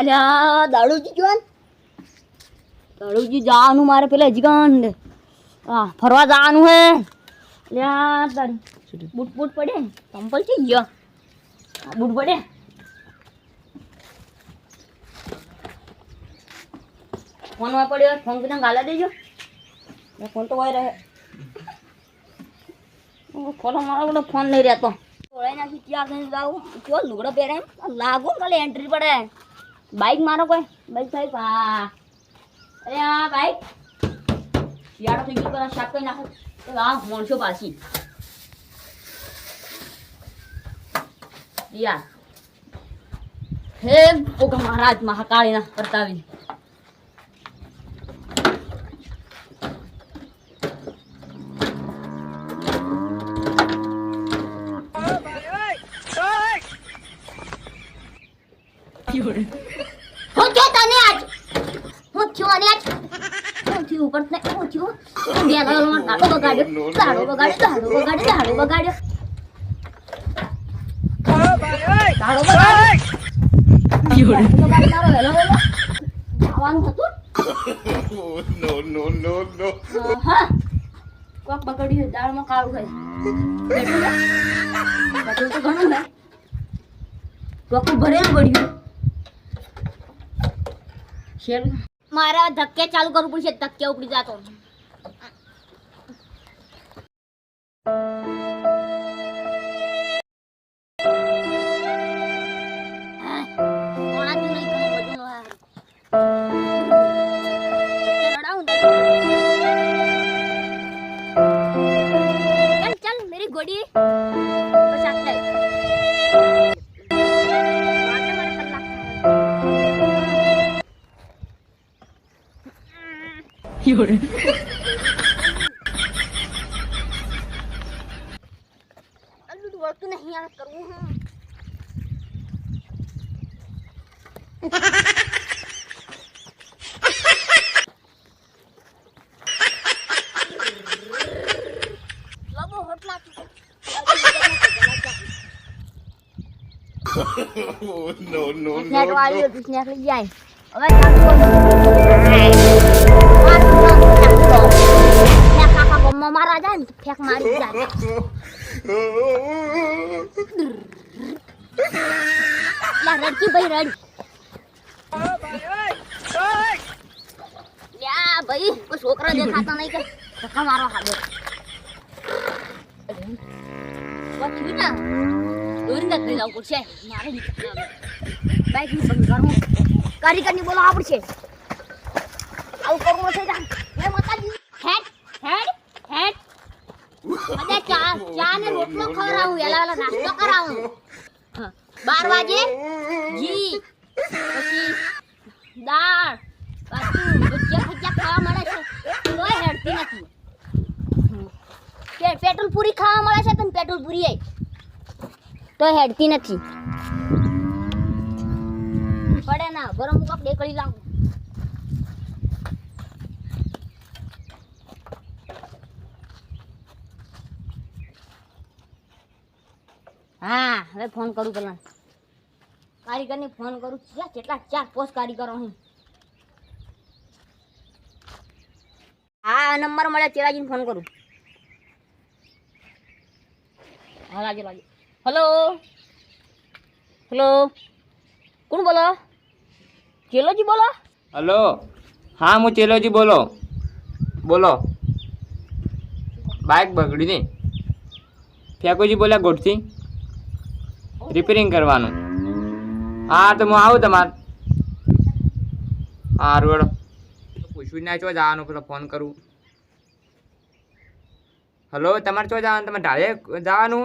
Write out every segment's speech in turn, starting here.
અલ્યા દાડુજી જોન દાડુજી જવાનું મારે પેલા જીગંડ ફરવા જવાનું હે અલ્યા તારી બૂટ પડે ચંપલ છે ગયો બૂટ પડે ફોન માં પડ્યો ફોન કરીને ગાલા દેજો ફોન તો વાય રહે ફોન મારો બધો ફોન નહીં રહેતો ઓળાઈ નાખી ત્યાં થઈને જાઉં કેવો લુગડો પહેરે લાગુ કાલે એન્ટ્રી પડે બાઈક મારો કોઈ બાઈક સાહેબ હા અરે હા બાઈક શિયાળો થઈ ગયો પેલા શાક કરી નાખો હા મોણસો પાછી યાર હે ઓકે મહારાજ મહાકાળીના કરતાવી પકડ્યું દાળમાં કાળું ખાય તો ઘણું ને ટોકું ભરેલું પડ્યું મારા ધક્કે ચાલુ કરવું પડશે ધક્કે ઉપડી જતો चल मेरी घोड़ी बस आता है वर्क तो नहीं यार करूँ हाँ no नेट वाली किसने ले जाए હવે કાકા બમ્મા મારા જાય ને ફેક મારી જાય લા રડકી ભાઈ રડ યા ભાઈ કોઈ છોકરા દેખાતા નહીં કે ધક્કા મારો હાલો વચ્ચી ના દોરીને લઈ જાવ પડશે મારે બાઈક ની બંધ કરું કારીગરની બોલાવવા પડશે આવું કરવું છે જા એ માતાજી હેડ હેડ હેડ મને ચા ને રોટલો ખવડાવું એલા નાસ્તો કરાવું 12 વાગે જી પછી દાળ પાછું ભજીયા ખાવા મળે છે તોય હેડતી નથી પેટ્રોલ પૂરી ખાવા મળે છે પણ પેટ્રોલ પૂરી આઈ તો હેડતી નથી પડે ના ગરમ કપ ડેકડી લાવું હા હવે ફોન કરું પેલા કારીગરને ફોન કરું કેટલા 4 પોસ્ટ કારીગરો અહીં હા નંબર મળે ચેરાજીને ફોન કરું હા લાગે हेलो हेलो कौन बोला चेलो जी बोला हेलो हाँ मु चेलो जी बोलो बोलो बाइक बगड़ी नहीं फेको जी बोला गोठ थी रिपेरिंग करवानु हाँ तो मैं आऊँ तमार हाँ रोड पूछू ना चो जानो पेलो फोन करूँ हेलो तमार चो जान तमे ढाळे जावानु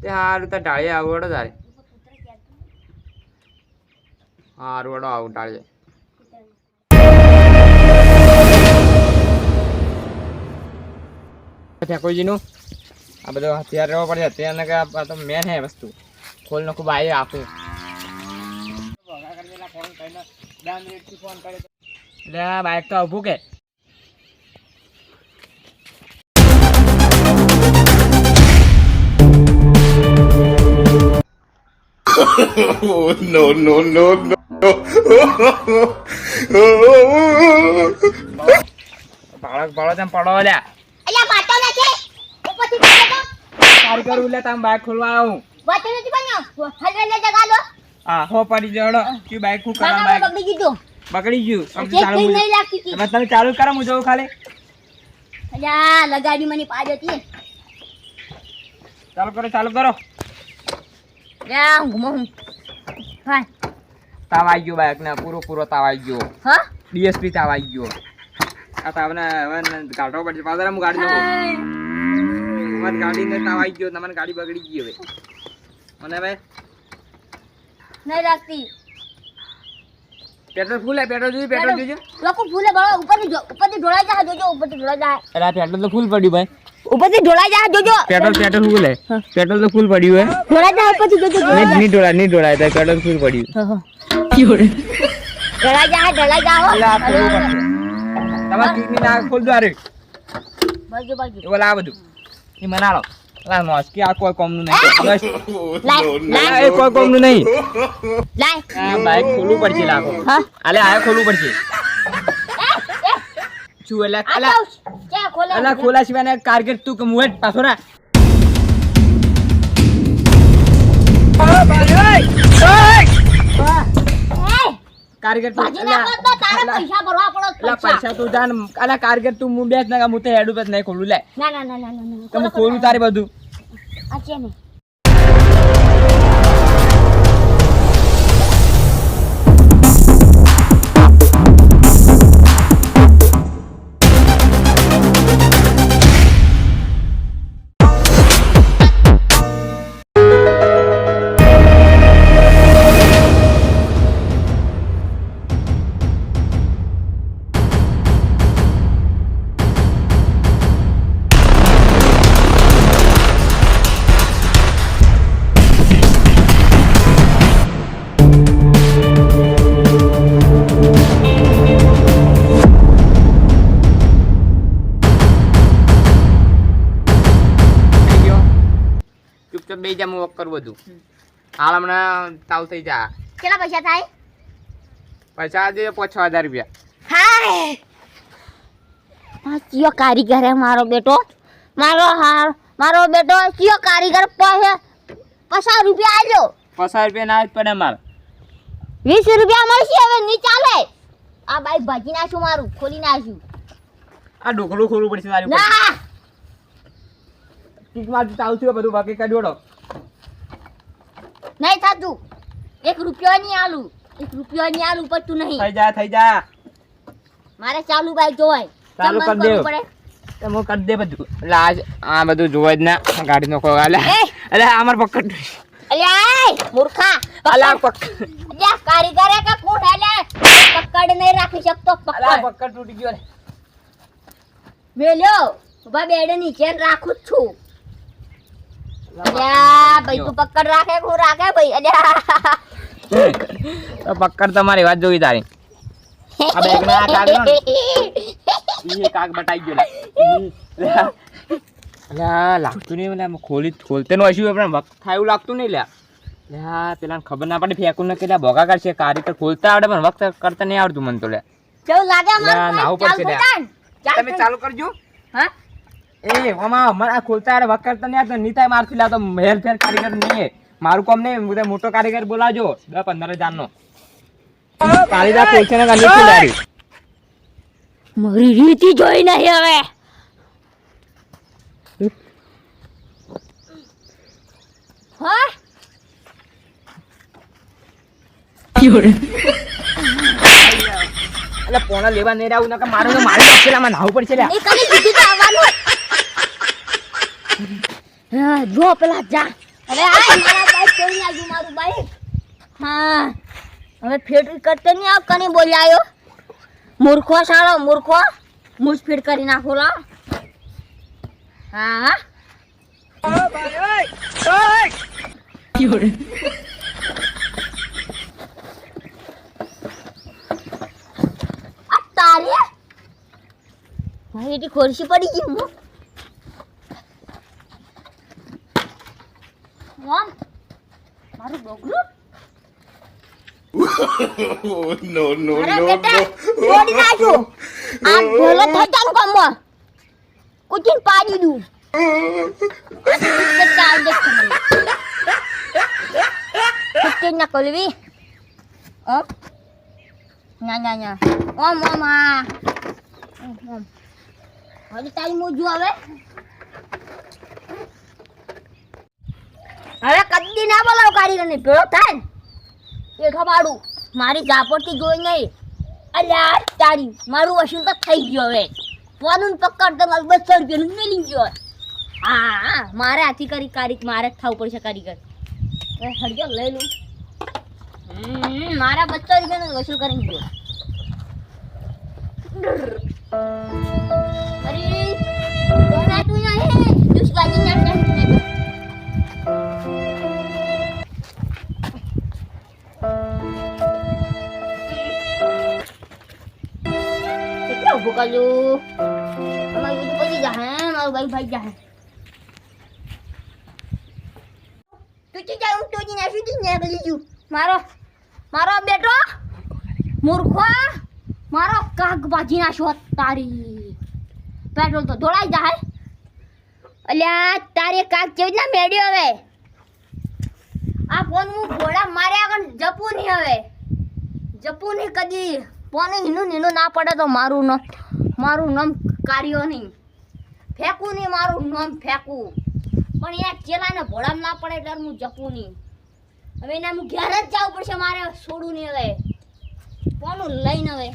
हारू तो ढाळे आवड़ो तारे हारू वड़ो आव ढाळे ઠાકોરજી નું આ બધો હથિયાર રહેવો પડે હથિયાર કે આ તો મેન હે વસ્તુ ખોલ નો ખૂબ આયે આપે ભગા કરી દેલા ફોન કરીને 10 મિનિટ થી ફોન કરે એટલે આ બાઈક તો ઊભું કે no, no, no, no. પાડો તેમ પડો લ્યા અલ્યા બાટો નથી ઉપરથી પડો તો સારી કરું લે તમે બાઇક ખોલવા આવું બાટો નથી બન્યો હલવે જગા દો હા હો પડી જડો કે બાઇક હું કરા બાટો બાઇક બગડી ગયો બગડી ગયું ચેક ચાલુ થઈ નહીં લાગતી કી તમે તમે ચાલુ કરો હું જવું ખાલી અલ્યા લગાડી મને પાડ્યો તી ચાલુ કરો યા ઘુમો હા તાવ આવી ગયો બાઇક ને પૂરો તાવ આવી ગયો હા ડીએસપી તાવ આવી ગયો આ તાવને હવે કાઢવો પડશે પાછળ હું ગાડી નો તમારી ગાડીને તાવ આવી ગયો તમારી ગાડી બગડી ગઈ હવે મને ભાઈ નહીં લાગતી પેટ્રોલ ફૂલ હે પેટ્રોલ જોજો લોકો ફૂલે બળો ઉપરથી ઢોળાઈ જા જોજો ઉપરથી ઢોળાઈ જા અરે પેટ્રોલ તો ફૂલ પડ્યું ભાઈ ઉપરથી ઢોળાઈ જા જોજો પેટ્રોલ ફૂલ હે પેટ્રોલ તો ફૂલ પડ્યું હે ઢોળાઈ જા ઉપરથી જોજો નહીં ઢોળાય તો પેટ્રોલ ફૂલ પડ્યું ઢોળાઈ જા હો અલા ખોલવું પડશે તમાર કિડની ના ખોલ દો અરે બાજુ એ બોલા આ બધું એ મનાલો લા મોસ કે આ કોઈ કોમનું નહીં બસ લાય એ કોઈ કોમનું નહીં લાય આ બાઈક ખોલવું પડશે લાગો હા આલે આ ખોલવું પડશે શું એલા આ ક્યાં ખોલે અલા ખોલા સિવાય ને કારગેટ તું કે મુએ પાછો ના કારગેટ ભાજી ના કર તો તારે પૈસા ભરવા પડો પૈસા તું જાન અલા કારગેટ તું હું બેસ ના હું તો હેડ ઉપર નહીં ખોલું લે ના તો હું ખોલું તારે બધું આ છે ને ચૂપચાપ બે જા હું વોક કરું બધું હાલ હમણાં તાવ થઈ જા કેટલા પૈસા થાય પૈસા દે 5,000 રૂપિયા હાય આ કયો કારીગર હે મારો બેટો મારો બેટો કયો કારીગર પાસે 50 રૂપિયા આલ્યો 50 રૂપિયા ના જ પડે માર 20 રૂપિયા મળશે હવે ની ચાલે આ બાઈક ભાજી નાખ્યું મારું ખોલી નાખ્યું આ ઢોકળું ખોલવું પડશે તારી ઉપર ના ટીક માં તાવ થયો બધું બાકી કાઢ્યોડો નહીં થાતું 1 રૂપિયો નહીં આલું 1 રૂપિયો નહીં આલું પડતું નહીં થઈ જા મારે ચાલુ બાઈક જોવાય ચાલુ કેમ કર બંધ દે. કરવું પડે હું કરી દે બધું એટલે આ બધું જોવા જ ના ગાડી નો ખોવા એટલે અમાર પકડ અલ્યા મૂર્ખા અલા પકડ અલ્યા કારીગરે કે કોણ હેલે પકડ નહીં રાખી શકતો અલા પકડ પકડ તૂટી ગયો લે વેલ્યો ઉભા બેડ નીચે રાખું જ છું અલ્યા ભાઈ તું પકડ રાખે હું રાખે ભાઈ અલ્યા તો પકડ તમારી વાત જોઈ તારી આ બેગ ને આ કાઢ નો ઈ કાક બટાઈ ગયો લે અલ્યા લાગતું નહીં મને ખોલતે નો હશું આપણે વખત થાય એવું લાગતું નહીં લ્યા લ્યા પેલા ખબર ના પડે ફેંકું ને કેટલા ભોગા કરશે કારી તો ખોલતા આવડે પણ વખત કરતા નહીં આવડતું મને તો લે કેવું લાગે અલ્યા, નાવું પડશે લ્યા. તમે ચાલુ કરજો હા એ ઓમાં અમારા ખોલતા આવડે વખત કરતા નહીં આવડતું નહીં થાય મારથી લા તો હેર ફેર કારીગર નહીં મારું કામ નહીં હું તો મોટો કારીગર બોલાવજો 10-15 હજારનો કારીગર ખોલશે ને કાલી ખોલાડી મારી રીતિ જોઈ નહીં હવે હા એટલે પોણા લેવા નહીં આવું નકર મારે તો મારી પેલામાં નાવું પડશે લ્યા એ કને કીધું તો આવવાનું હા જો પેલા જા અરે આ મારા બાઈક ચોરી લાગ્યું મારું બાઈક હા હવે ફેટ કરતે નહીં આવ કને બોલાયો મૂર્ખો સાળો મૂર્ખો મુજ ફીટ કરી નાખો લા હા આ તારે ભાઈ એટી ખોરશી પડી ગઈ હું મોમ મારું ડોગરું અરે બેટા તોડી નાખ્યું આ ભલો થઈ જાનું કામમાં કુચીન પાડી દઉં કુચીન ના કલવી ઓમ ના ઓમ આ હવે તારી મોજું હવે કદી ના બોલાવ કારીગરને ભેળો થાય ને એ ખબાડું મારી ઝાપડથી જોઈ નહીં અલ્યા તારી મારું વસૂલ તો થઈ ગયો હવે ફોન પકડ તો મારું 200 રૂપિયાનું મેલી ગયો હા મારે આથી કરી કારીક મારે જ થવું પડશે કારીગર હળજો લઈ લઉં મારા 200 રૂપિયાનું વસૂલ કરી ગયો અરે કોના તું નહીં જુસ ગાજી નાખ Kalau અમારું બધું પડી જાય મારું ભાઈ જાય તું જાય હું તો ના સુધી ને લીધું મારો બેટો મૂર્ખો મારો કાગ બાજી નાખ્યો તારી પેટ્રોલ તો ધોળાઈ જાય અલ્યા તારે કાગ કેવી ના મેડ્યો હવે આ ફોન હું ઘોડા માર્યા આગળ જપું નહીં હવે જપું નહીં કદી ફોન નીનું ના પડે તો મારું નામ કાર્યો નહીં ફેંકું નહીં મારું નામ ફેંકું પણ યાર ચેલાને ભોળામાં ના પડે એટલે હું જપું નહીં હવે એને હું ઘેર જ જવું પડશે મારે છોડું નહીં હવે ફોન લઈને હવે